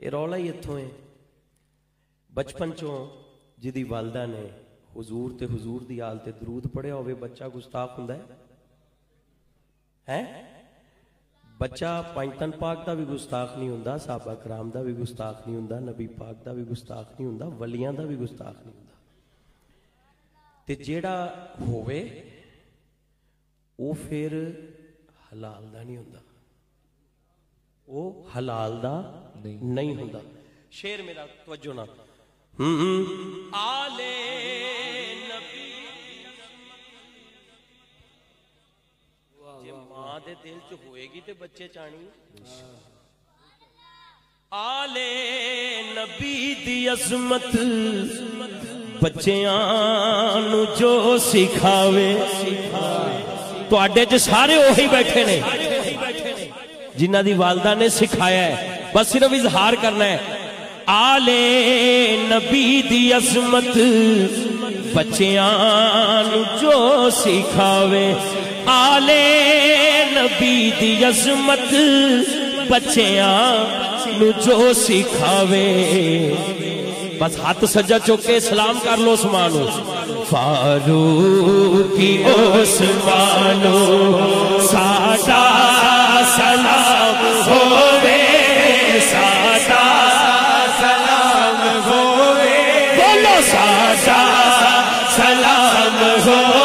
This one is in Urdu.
یہ رولا ہی اتھوں ہے بچپن چوں جدی والدہ نے حضور تے حضور دی آل تے درود پڑھیا ہوئے بچہ گستاخ ہوندا ہے بچہ پنجتن پاک دا بھی گستاخ نہیں ہوندا صحابہ کرام دا بھی گستاخ نہیں ہوندا نبی پاک دا بھی گستاخ نہیں ہوندا ولیاں دا بھی گستاخ نہیں ہوندا تے جیڑا ہوئے وہ پھر حلال دا نہیں ہوندا وہ حلال دا نہیں ہوندا شعر میرا توجہ نہ آلے نبی جے ماں دے دل چ ہوئے گی تے بچے چانی آلے نبی دی عظمت بچیاں نو جو سکھاوے تو اڈے جو سارے وہی بیٹھے نے جنہ دی والدہ نے سکھایا ہے بس صرف اظہار کرنا ہے آلے نبی دی عظمت بچیاں نو جو سکھاوے آلے نبی دی عظمت بچیاں نو جو سکھاوے بس ہاتھ سجا چوکے سلام کر لو عثمانو فاروقی عثمانو ساڈا سلام ہووے ساڈا سلام ہووے بولو ساڈا سلام ہووے